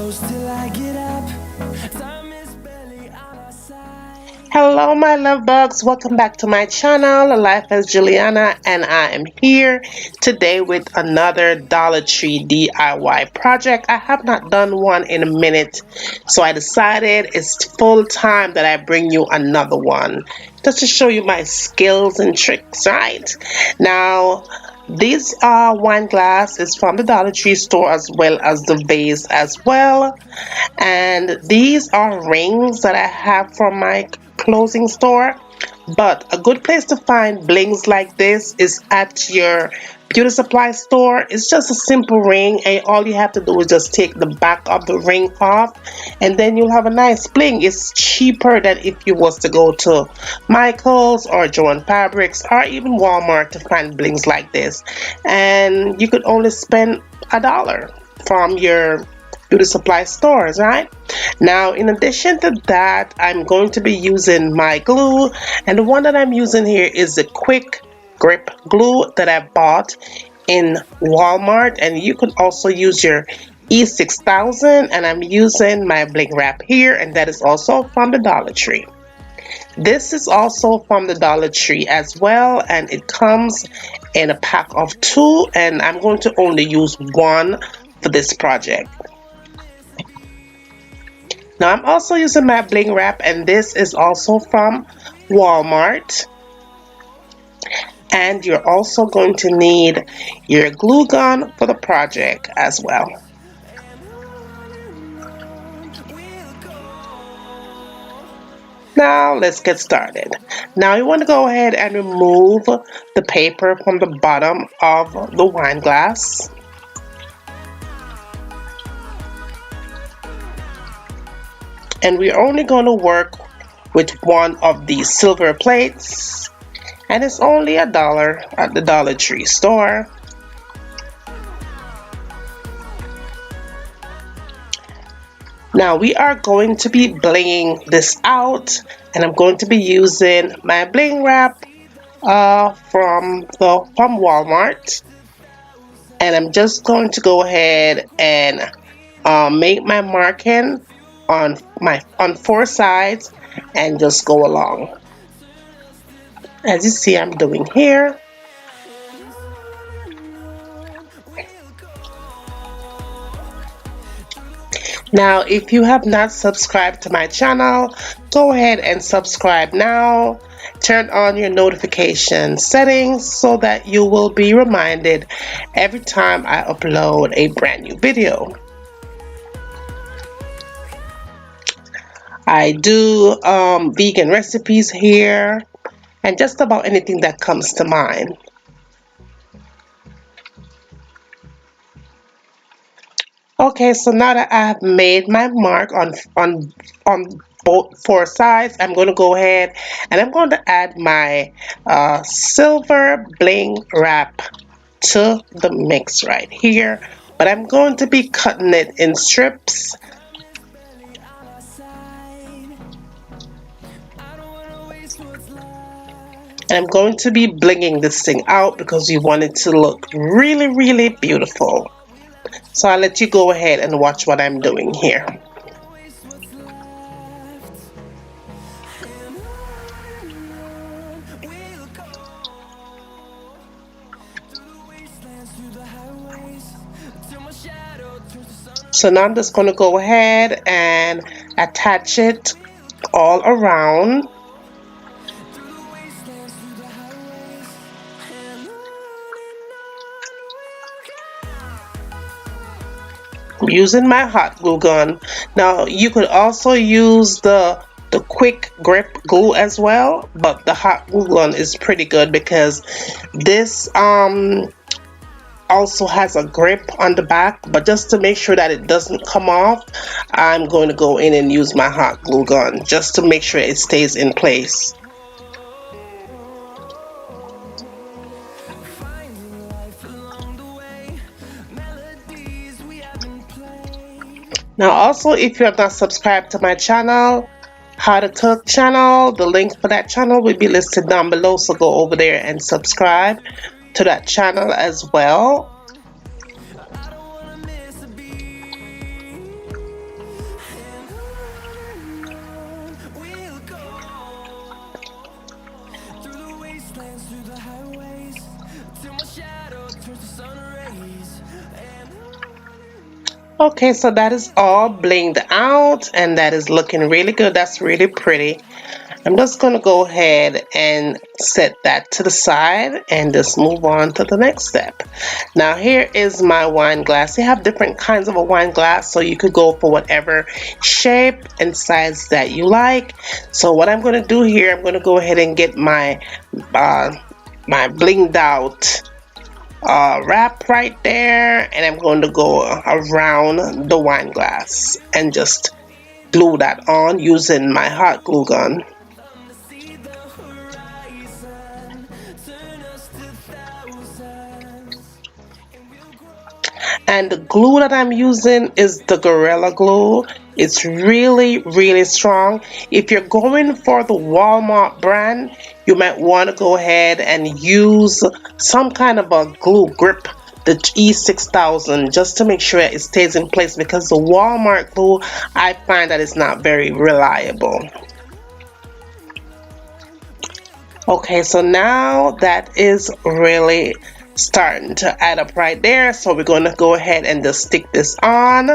close till I get up. Time is barely on our side. Hello, my love bugs. Welcome back to my channel, Life as Juliana, and I am here today with another Dollar Tree DIY project. I have not done one in a minute, so I decided it's full time that I bring you another one just to show you my skills and tricks, right? Now, these wine glass is from the Dollar Tree store as well as the vase as well. And these are rings that I have from my clothing store. But a good place to find blings like this is at your beauty supply store. It's just a simple ring, and all you have to do is just take the back of the ring off, and then you'll have a nice bling. It's cheaper than if you was to go to Michael's or Joann Fabrics or even Walmart to find blings like this. And you could only spend $1 from your beauty supply stores, right? Now, in addition to that, I'm going to be using my glue, and the one that I'm using here is the quick grip glue that I bought in Walmart, and you can also use your E6000, and I'm using my bling wrap here, and that is also from the Dollar Tree. This is also from the Dollar Tree as well, and it comes in a pack of 2, and I'm going to only use one for this project. Now I'm also using my bling wrap, and this is also from Walmart. And you're also going to need your glue gun for the project as well. Now let's get started. Now you want to go ahead and remove the paper from the bottom of the wine glass. And we're only going to work with one of these silver plates, and it's only $1 at the Dollar Tree store. Now we are going to be blinging this out, and I'm going to be using my bling wrap from Walmart, and I'm just going to go ahead and make my marking on 4 sides and just go along as you see I'm doing here. Now if you have not subscribed to my channel, go ahead and subscribe now. Turn on your notification settings so that you will be reminded every time I upload a brand new video. I do vegan recipes here and just about anything that comes to mind. Okay, so now that I have made my mark on both 4 sides, I'm going to go ahead and I'm going to add my silver bling wrap to the mix right here. But I'm going to be cutting it in strips. And I'm going to be blinging this thing out because we want it to look really, really beautiful. So I'll let you go ahead and watch what I'm doing here. So now I'm just going to go ahead and attach it all around. I'm using my hot glue gun. Now you could also use the quick grip glue as well, but the hot glue gun is pretty good because this also has a grip on the back, but just to make sure that it doesn't come off, I'm going to go in and use my hot glue gun just to make sure it stays in place. Now also, if you have not subscribed to my channel, How to Cook channel, the link for that channel will be listed down below, so go over there and subscribe to that channel as well. Okay, so that is all blinged out and that is looking really good. That's really pretty. I'm just going to go ahead and set that to the side and just move on to the next step. Now here is my wine glass. You have different kinds of a wine glass, so you could go for whatever shape and size that you like. So what I'm going to do here, I'm going to go ahead and get my uh, my blinged out wrap right there, and I'm going to go around the wine glass and just glue that on using my hot glue gun. And the glue that I'm using is the Gorilla Glue. It's really, really strong. If you're going for the Walmart brand, you might want to go ahead and use some kind of a glue grip, the E6000, just to make sure it stays in place, because the Walmart glue, I find that it's not very reliable. Okay, so now that is really starting to add up right there. So we're going to go ahead and just stick this on.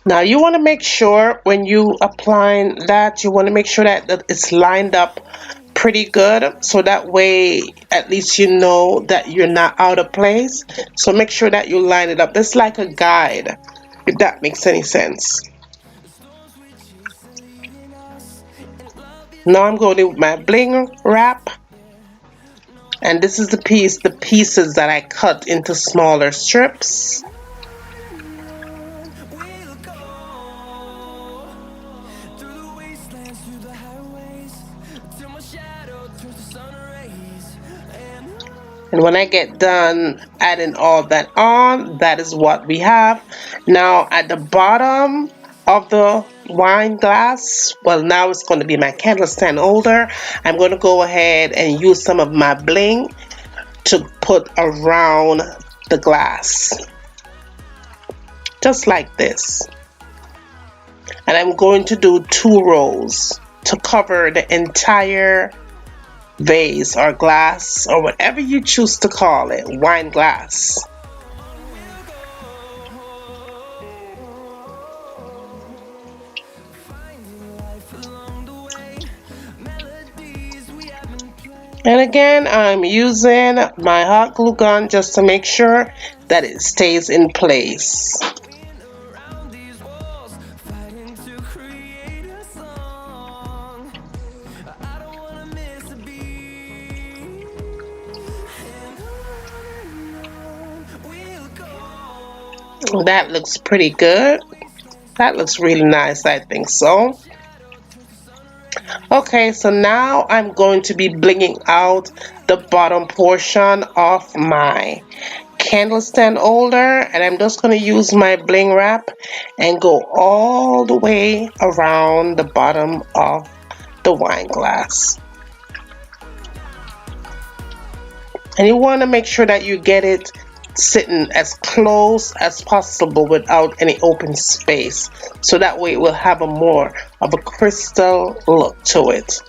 Now you want to make sure when you applying that, you want to make sure that it's lined up pretty good, so that way at least you know that you're not out of place. So make sure that you line it up. It's like a guide, if that makes any sense. Now I'm going with my bling wrap, and this is the pieces that I cut into smaller strips. And when I get done adding all that on, that is what we have. Now at the bottom of the wine glass, well, now it's going to be my candle stand holder. I'm going to go ahead and use some of my bling to put around the glass, just like this. And I'm going to do 2 rows to cover the entire vase or glass or whatever you choose to call it, wine glass. And again, I'm using my hot glue gun just to make sure that it stays in place. That looks pretty good. That looks really nice, I think so. Okay, so now I'm going to be blinging out the bottom portion of my candle stand holder, and I'm just going to use my bling wrap and go all the way around the bottom of the wine glass. And you want to make sure that you get it sitting as close as possible without any open space, so that way it will have a more of a crystal look to it.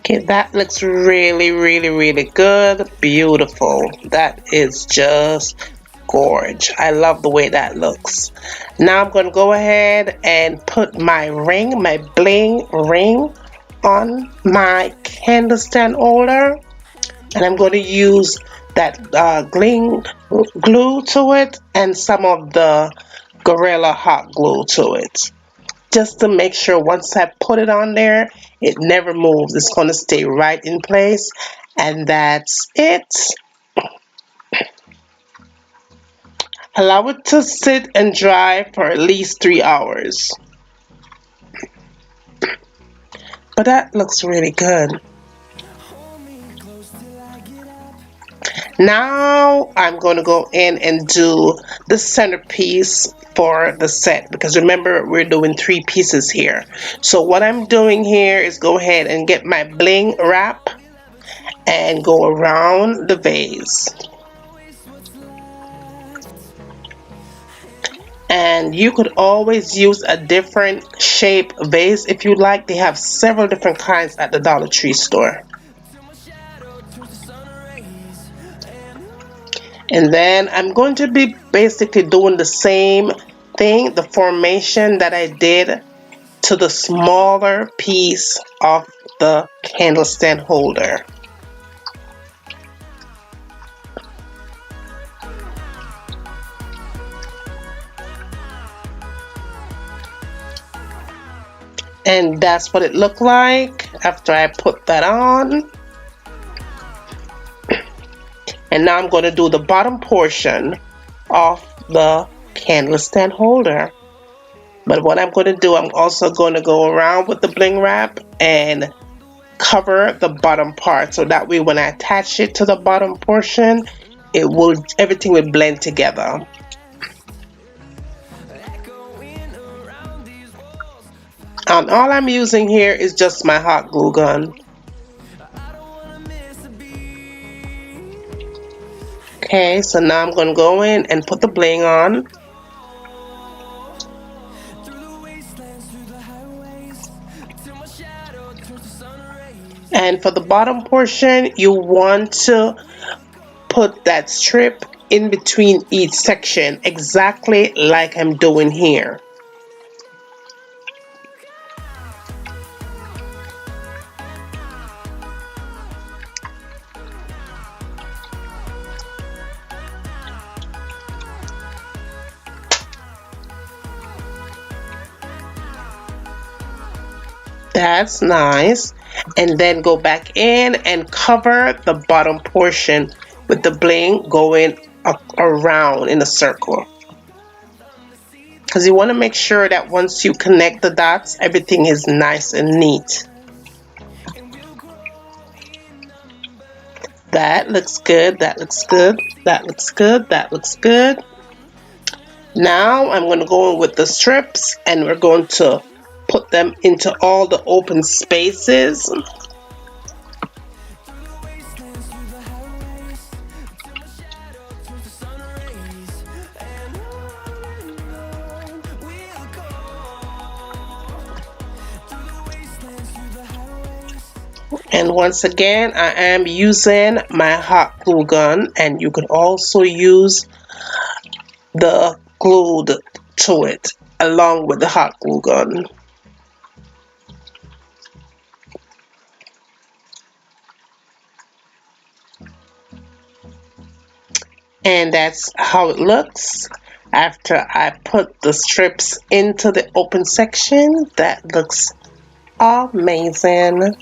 Okay, that looks really, really, really good. Beautiful. That is just gorge. I love the way that looks. Now I'm going to go ahead and put my ring, my bling ring, on my candle stand holder. And I'm going to use that Gling glue to it and some of the Gorilla Hot glue to it, just to make sure once I put it on there, it never moves. It's going to stay right in place, And that's it. Allow it to sit and dry for at least 3 hours. But that looks really good. Now I'm going to go in and do the centerpiece for the set, because remember we're doing 3 pieces here. So what I'm doing here is go ahead and get my bling wrap and go around the vase. And you could always use a different shape vase if you like. They have several different kinds at the Dollar Tree store. And then I'm going to be basically doing the same thing, the formation that I did to the smaller piece of the candle stand holder. And that's what it looked like after I put that on. And now I'm going to do the bottom portion of the candle stand holder. But what I'm going to do, I'm also going to go around with the bling wrap and cover the bottom part, so that way when I attach it to the bottom portion, everything will blend together. And all I'm using here is just my hot glue gun. Okay, so now I'm going to go in and put the bling on. And for the bottom portion, you want to put that strip in between each section, exactly like I'm doing here. That's nice. And then go back in and cover the bottom portion with the bling going around in a circle. Because you want to make sure that once you connect the dots, everything is nice and neat. That looks good, that looks good, that looks good, that looks good. Now I'm going to go in with the strips and we're going to put them into all the open spaces. And once again, I am using my hot glue gun, and you could also use the glue to it along with the hot glue gun. And that's how it looks after I put the strips into the open section. That looks amazing.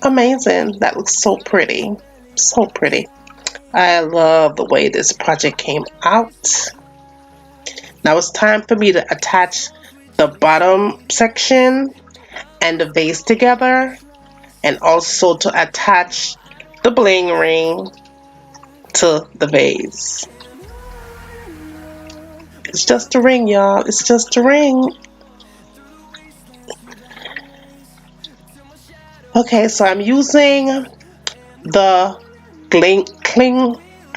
Amazing. That looks so pretty. So pretty. I love the way this project came out. Now it's time for me to attach the bottom section and the vase together, and also to attach the bling ring to the vase. It's just a ring, y'all. It's just a ring. Okay, so I'm using the Bling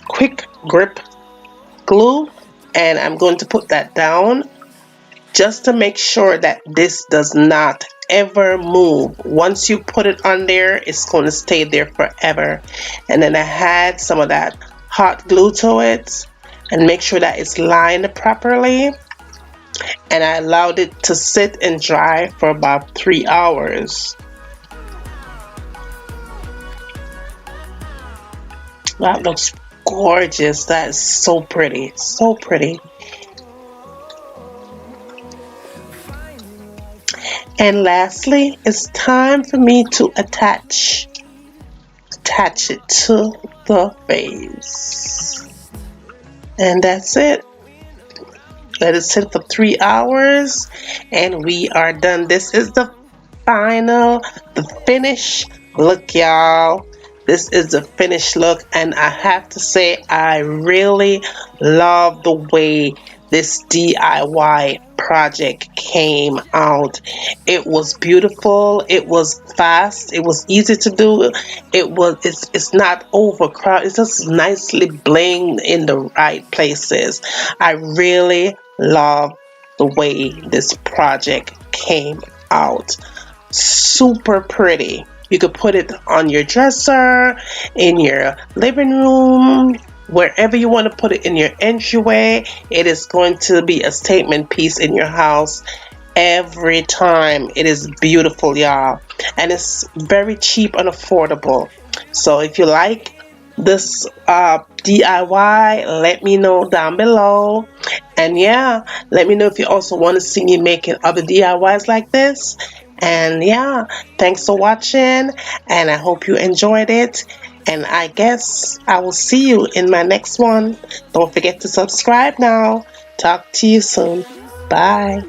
quick grip glue, and I'm going to put that down just to make sure that this does not ever move. Once you put it on there, it's going to stay there forever. And then I had some of that hot glue to it and make sure that it's lined properly. And I allowed it to sit and dry for about 3 hours. That looks gorgeous. That is so pretty. So pretty. And lastly, it's time for me to attach attach it to the vase. And that's it. Let it sit for 3 hours and we are done. This is the final, the finish look, y'all. This is the finished look, and I have to say I really love the way this DIY project came out. It was beautiful, it was fast, it was easy to do. It's not overcrowded, it's just nicely blinged in the right places. I really love the way this project came out. Super pretty. You could put it on your dresser, in your living room, wherever you want to put it, in your entryway. It is going to be a statement piece in your house every time. It is beautiful, y'all, and it's very cheap and affordable. So if you like this DIY, let me know down below. And yeah, let me know if you also want to see me making other DIYs like this. And yeah, thanks for watching, and I hope you enjoyed it. And I guess I will see you in my next one. Don't forget to subscribe now. Talk to you soon. Bye.